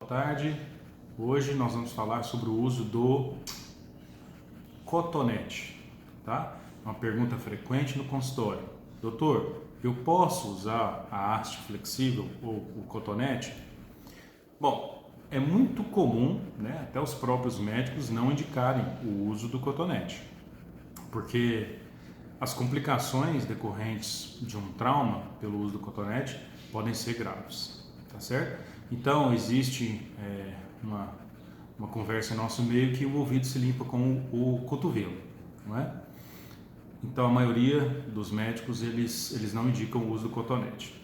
tarde. Hoje nós vamos falar sobre o uso do cotonete, tá? Uma pergunta frequente no consultório. Doutor, eu posso usar a haste flexível ou o cotonete? Bom, é muito comum, né, até os próprios médicos não indicarem o uso do cotonete, porque as complicações decorrentes de um trauma pelo uso do cotonete podem ser graves, tá certo? Então existe uma conversa em nosso meio que o ouvido se limpa com o cotovelo, não é? Então a maioria dos médicos eles não indicam o uso do cotonete.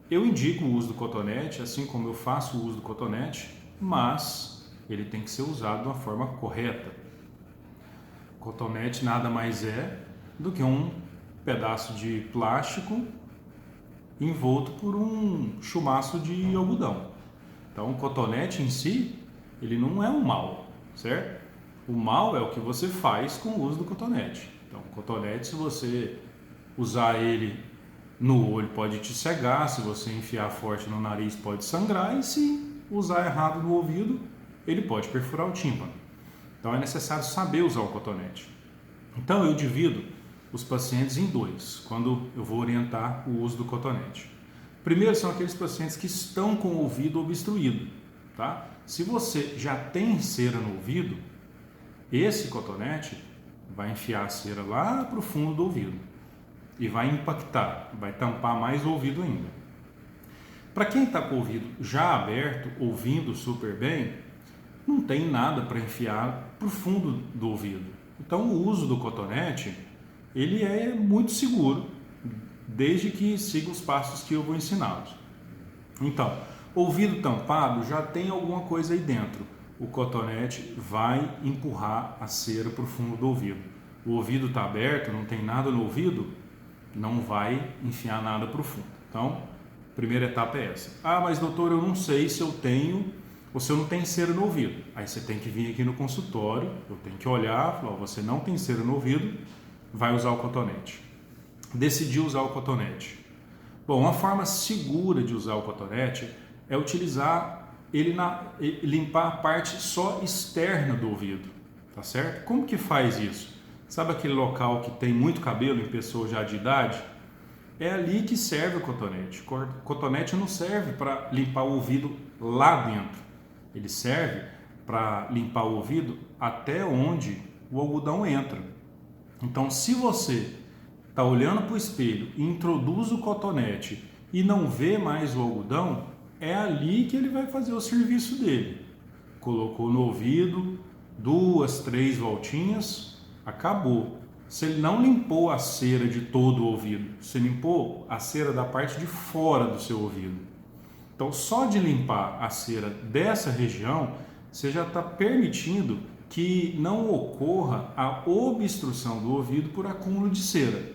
Eu indico o uso do cotonete, assim como eu faço o uso do cotonete, mas ele tem que ser usado de uma forma correta. O cotonete nada mais é do que um pedaço de plástico envolto por um chumaço de algodão. Então o cotonete em si, ele não é um mal, certo? O mal é o que você faz com o uso do cotonete. Então o cotonete, se você usar ele no olho, pode te cegar, se você enfiar forte no nariz, pode sangrar, e se usar errado no ouvido, ele pode perfurar o tímpano. Então é necessário saber usar o cotonete. Então eu divido os pacientes em dois, quando eu vou orientar o uso do cotonete. Primeiro são aqueles pacientes que estão com o ouvido obstruído, tá? Se você já tem cera no ouvido, esse cotonete vai enfiar a cera lá para o fundo do ouvido e vai impactar, vai tampar mais o ouvido ainda. Para quem está com o ouvido já aberto, ouvindo super bem, não tem nada para enfiar para o fundo do ouvido. Então o uso do cotonete, ele é muito seguro, desde que siga os passos que eu vou ensiná-los. Então, ouvido tampado já tem alguma coisa aí dentro. O cotonete vai empurrar a cera para o fundo do ouvido. O ouvido está aberto, não tem nada no ouvido, não vai enfiar nada para o fundo. Então, a primeira etapa é essa. Ah, mas doutor, eu não sei se eu tenho ou se eu não tenho cera no ouvido. Aí você tem que vir aqui no consultório, eu tenho que olhar, falar, você não tem cera no ouvido, vai usar o cotonete. Decidiu usar o cotonete. Bom, uma forma segura de usar o cotonete é utilizar ele limpar a parte só externa do ouvido, tá certo? Como que faz isso? Sabe aquele local que tem muito cabelo em pessoas já de idade? É ali que serve o cotonete. O cotonete não serve para limpar o ouvido lá dentro. Ele serve para limpar o ouvido até onde o algodão entra. Então, se você está olhando para o espelho e introduz o cotonete e não vê mais o algodão, é ali que ele vai fazer o serviço dele. Colocou no ouvido, 2, 3 voltinhas, acabou. Se ele não limpou a cera de todo o ouvido, você limpou a cera da parte de fora do seu ouvido. Então, só de limpar a cera dessa região, você já está permitindo que não ocorra a obstrução do ouvido por acúmulo de cera.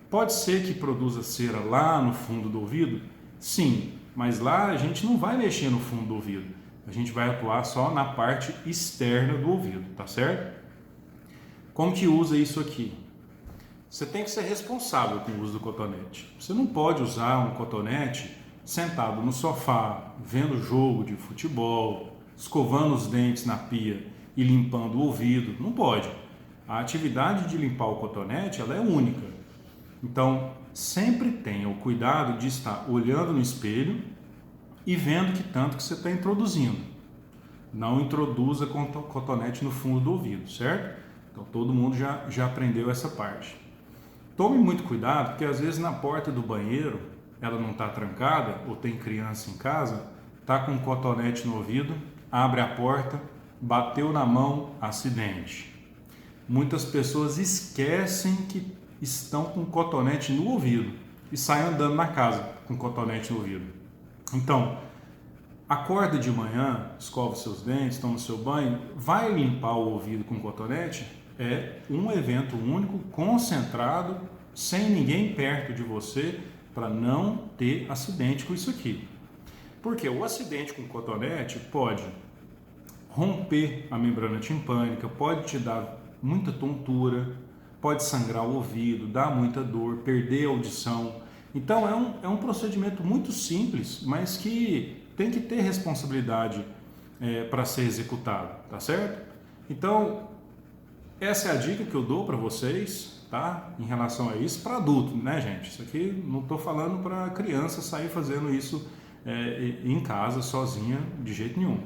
Pode ser que produza cera lá no fundo do ouvido? Sim, mas lá a gente não vai mexer no fundo do ouvido. A gente vai atuar só na parte externa do ouvido, tá certo? Como que usa isso aqui? Você tem que ser responsável com o uso do cotonete. Você não pode usar um cotonete sentado no sofá, vendo jogo de futebol, escovando os dentes na pia e limpando o ouvido. Não pode. A atividade de limpar o cotonete, ela é única. Então, sempre tenha o cuidado de estar olhando no espelho e vendo que tanto que você está introduzindo. Não introduza cotonete no fundo do ouvido, certo? Então, todo mundo já aprendeu essa parte. Tome muito cuidado, porque às vezes na porta do banheiro, ela não está trancada, ou tem criança em casa, está com um cotonete no ouvido, abre a porta, bateu na mão, acidente. Muitas pessoas esquecem que estão com cotonete no ouvido e saem andando na casa com cotonete no ouvido. Então, acorda de manhã, escova seus dentes, toma seu banho, vai limpar o ouvido com cotonete, é um evento único, concentrado, sem ninguém perto de você, para não ter acidente com isso aqui. Porque o acidente com cotonete pode romper a membrana timpânica, pode te dar muita tontura, pode sangrar o ouvido, dar muita dor, perder a audição. Então é um procedimento muito simples, mas que tem que ter responsabilidade para ser executado, tá certo? Então, essa é a dica que eu dou para vocês, tá? Em relação a isso, para adulto, né, gente? Isso aqui não estou falando para criança sair fazendo isso em casa, sozinha, de jeito nenhum.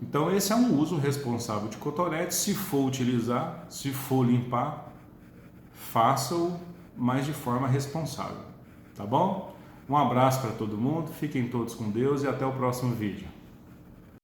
Então, esse é um uso responsável de cotonete. Se for utilizar, se for limpar, faça-o, mas de forma responsável, tá bom? Um abraço para todo mundo, fiquem todos com Deus e até o próximo vídeo.